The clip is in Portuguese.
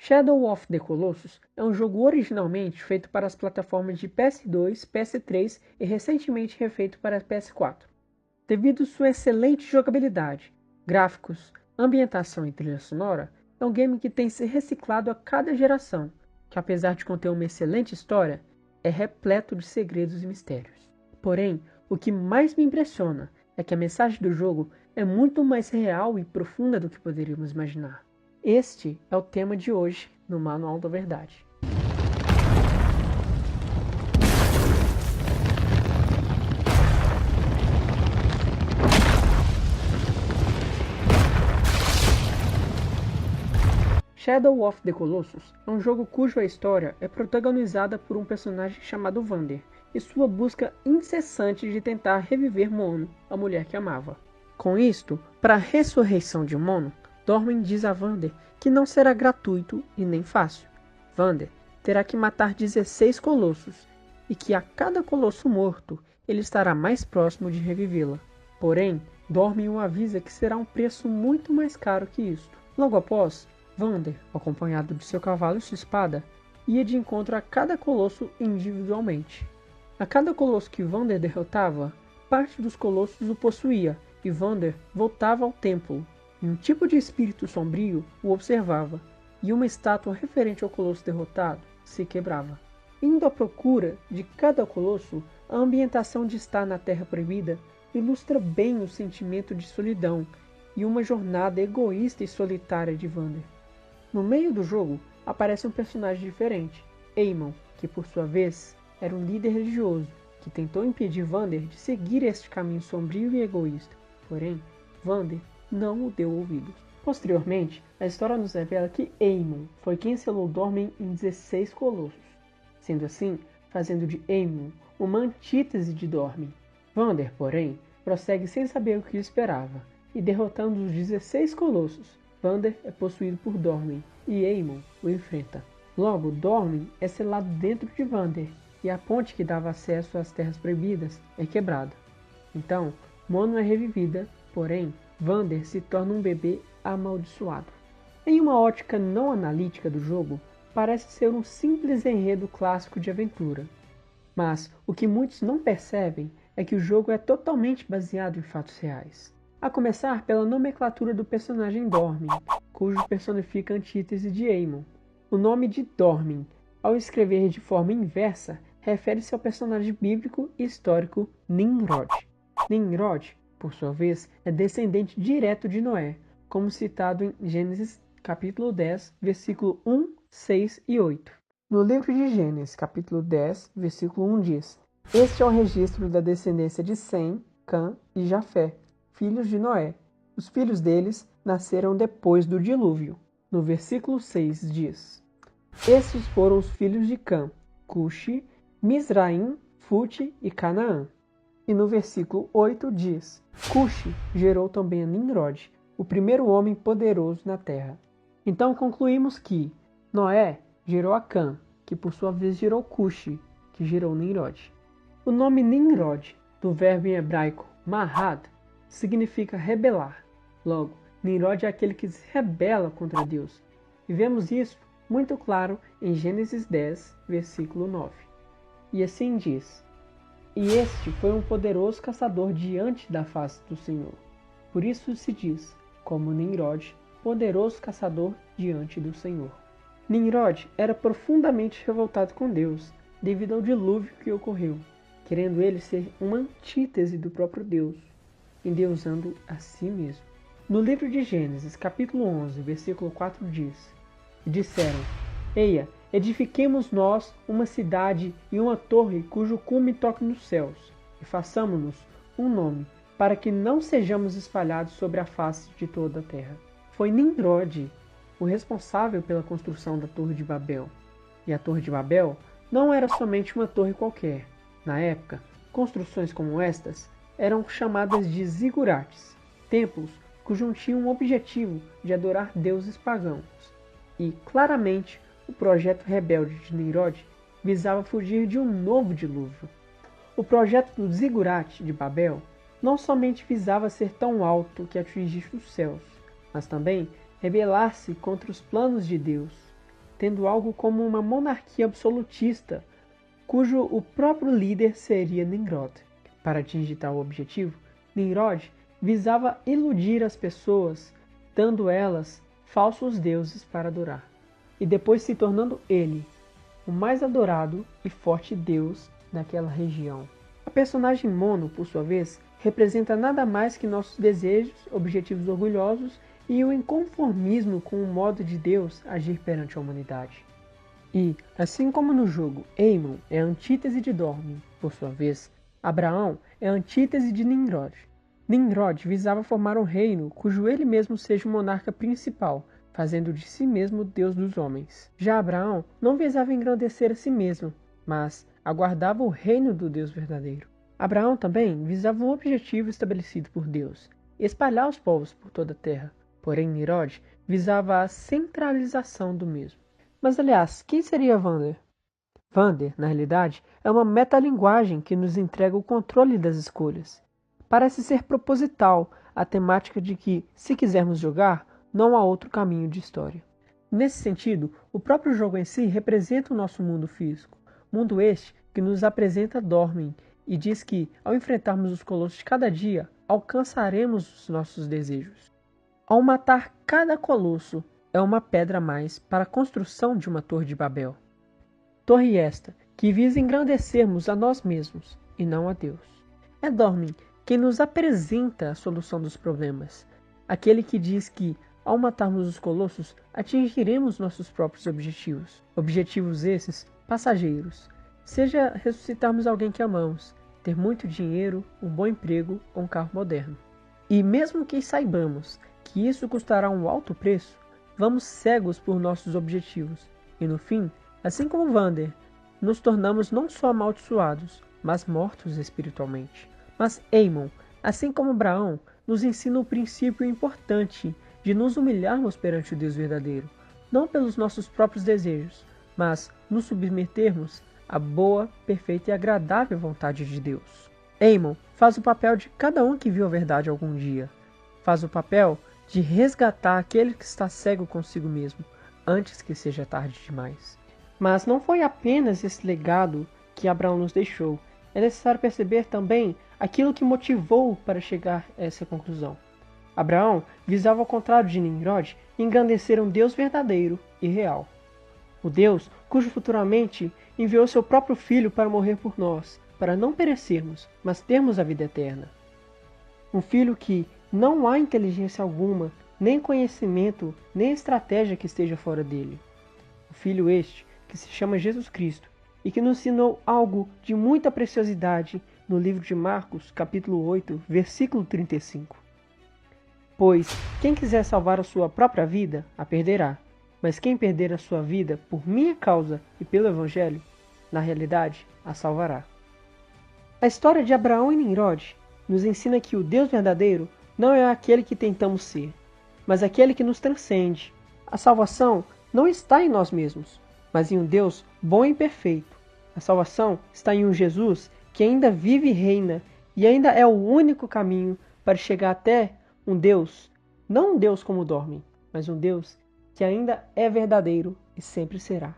Shadow of the Colossus é um jogo originalmente feito para as plataformas de PS2, PS3 e recentemente refeito para PS4. Devido sua excelente jogabilidade, gráficos, ambientação e trilha sonora, é um game que tem se reciclado a cada geração, que apesar de conter uma excelente história, é repleto de segredos e mistérios. Porém, o que mais me impressiona é que a mensagem do jogo é muito mais real e profunda do que poderíamos imaginar. Este é o tema de hoje no Manual da Verdade. Shadow of the Colossus é um jogo cuja história é protagonizada por um personagem chamado Vander e sua busca incessante de tentar reviver Mono, a mulher que amava. Com isto, para a ressurreição de Mono, Dormin diz a Vander que não será gratuito e nem fácil. Vander terá que matar 16 colossos e que a cada colosso morto ele estará mais próximo de revivê-la. Porém, Dormin o avisa que será um preço muito mais caro que isto. Logo após, Vander, acompanhado de seu cavalo e sua espada, ia de encontro a cada colosso individualmente. A cada colosso que Vander derrotava, parte dos colossos o possuía e Vander voltava ao templo. E um tipo de espírito sombrio o observava, e uma estátua referente ao colosso derrotado se quebrava. Indo à procura de cada colosso, a ambientação de estar na Terra Proibida ilustra bem o sentimento de solidão e uma jornada egoísta e solitária de Vander. No meio do jogo, aparece um personagem diferente, Aemon, que por sua vez era um líder religioso, que tentou impedir Vander de seguir este caminho sombrio e egoísta. Porém, Vander não o deu ouvidos. Posteriormente, a história nos revela que Aemon foi quem selou Dormin em 16 colossos, sendo assim, fazendo de Aemon uma antítese de Dormin. Vander, porém, prossegue sem saber o que esperava, e derrotando os 16 colossos, Vander é possuído por Dormin, e Aemon o enfrenta. Logo, Dormin é selado dentro de Vander, e a ponte que dava acesso às Terras Proibidas é quebrada. Então, Mono é revivida, porém, Vander se torna um bebê amaldiçoado. Em uma ótica não analítica do jogo, parece ser um simples enredo clássico de aventura. Mas o que muitos não percebem é que o jogo é totalmente baseado em fatos reais. A começar pela nomenclatura do personagem Dormin, cujo personifica a antítese de Aemon. O nome de Dormin, ao escrever de forma inversa, refere-se ao personagem bíblico e histórico Nimrod. Nimrod, por sua vez, é descendente direto de Noé, como citado em Gênesis capítulo 10, versículo 1, 6 e 8. No livro de Gênesis, capítulo 10, versículo 1 diz: Este é o registro da descendência de Sem, Cã e Jafé, filhos de Noé. Os filhos deles nasceram depois do dilúvio. No versículo 6 diz: Estes foram os filhos de Cã, Cuxi, Mizraim, Fute e Canaã. E no versículo 8 diz: Cuxi gerou também a Nimrod, o primeiro homem poderoso na terra. Então concluímos que Noé gerou a Cã, que por sua vez gerou Cuxi, que gerou Nimrod. O nome Nimrod, do verbo em hebraico mahad, significa rebelar. Logo, Nimrod é aquele que se rebela contra Deus. E vemos isso muito claro em Gênesis 10, versículo 9. E assim diz: E este foi um poderoso caçador diante da face do Senhor. Por isso se diz, como Nimrod, poderoso caçador diante do Senhor. Nimrod era profundamente revoltado com Deus, devido ao dilúvio que ocorreu, querendo ele ser uma antítese do próprio Deus, endeusando a si mesmo. No livro de Gênesis, capítulo 11, versículo 4 diz: E disseram: Eia, edifiquemos nós uma cidade e uma torre cujo cume toque nos céus, e façamo-nos um nome, para que não sejamos espalhados sobre a face de toda a terra. Foi Nimrod o responsável pela construção da Torre de Babel. E a Torre de Babel não era somente uma torre qualquer. Na época, construções como estas eram chamadas de zigurates, templos cujo tinham o objetivo de adorar deuses pagãos. E, claramente, o projeto rebelde de Nimrod visava fugir de um novo dilúvio. O projeto do zigurate de Babel não somente visava ser tão alto que atingisse os céus, mas também rebelar-se contra os planos de Deus. tendo algo como uma monarquia absolutista, cujo o próprio líder seria Nimrod. Para atingir tal objetivo, Nimrod visava iludir as pessoas, dando elas falsos deuses para adorar, e depois se tornando ele o mais adorado e forte deus daquela região. A personagem Mono, por sua vez, representa nada mais que nossos desejos, objetivos orgulhosos e o inconformismo com o modo de Deus agir perante a humanidade. E, assim como no jogo, Aemon é a antítese de Dormin, por sua vez, Abraão é a antítese de Nimrod. Nimrod visava formar um reino cujo ele mesmo seja o monarca principal, fazendo de si mesmo o Deus dos homens. Já Abraão não visava engrandecer a si mesmo, mas aguardava o reino do Deus verdadeiro. Abraão também visava um objetivo estabelecido por Deus, espalhar os povos por toda a terra. Porém, Nimrod visava a centralização do mesmo. Mas, aliás, quem seria Vander? Vander, na realidade, é uma metalinguagem que nos entrega o controle das escolhas. Parece ser proposital a temática de que, se quisermos jogar, não há outro caminho de história. Nesse sentido, o próprio jogo em si representa o nosso mundo físico, mundo este que nos apresenta Dormin e diz que, ao enfrentarmos os colossos de cada dia, alcançaremos os nossos desejos. Ao matar cada colosso, é uma pedra a mais para a construção de uma torre de Babel. Torre esta que visa engrandecermos a nós mesmos e não a Deus. É Dormin quem nos apresenta a solução dos problemas, aquele que diz que, ao matarmos os colossos, atingiremos nossos próprios objetivos. Objetivos esses passageiros, seja ressuscitarmos alguém que amamos, ter muito dinheiro, um bom emprego ou um carro moderno. E mesmo que saibamos que isso custará um alto preço, vamos cegos por nossos objetivos, e no fim, assim como Vander, nos tornamos não só amaldiçoados, mas mortos espiritualmente. Mas Aemon, assim como Abraão, nos ensina o princípio importante de nos humilharmos perante o Deus verdadeiro, não pelos nossos próprios desejos, mas nos submetermos à boa, perfeita e agradável vontade de Deus. Aemon faz o papel de cada um que viu a verdade algum dia. Faz o papel de resgatar aquele que está cego consigo mesmo, antes que seja tarde demais. Mas não foi apenas esse legado que Abraão nos deixou. É necessário perceber também aquilo que motivou para chegar a essa conclusão. Abraão visava, ao contrário de Nimrod, engrandecer um Deus verdadeiro e real. O Deus cujo futuramente enviou seu próprio Filho para morrer por nós, para não perecermos, mas termos a vida eterna. Um Filho que não há inteligência alguma, nem conhecimento, nem estratégia que esteja fora dele. O Filho este, que se chama Jesus Cristo, e que nos ensinou algo de muita preciosidade no livro de Marcos, capítulo 8, versículo 35. Pois quem quiser salvar a sua própria vida, a perderá. Mas quem perder a sua vida por minha causa e pelo Evangelho, na realidade, a salvará. A história de Abraão e Nimrod nos ensina que o Deus verdadeiro não é aquele que tentamos ser, mas aquele que nos transcende. A salvação não está em nós mesmos, mas em um Deus bom e perfeito. A salvação está em um Jesus que ainda vive e reina, e ainda é o único caminho para chegar até um Deus, não um Deus como Dormin, mas um Deus que ainda é verdadeiro e sempre será.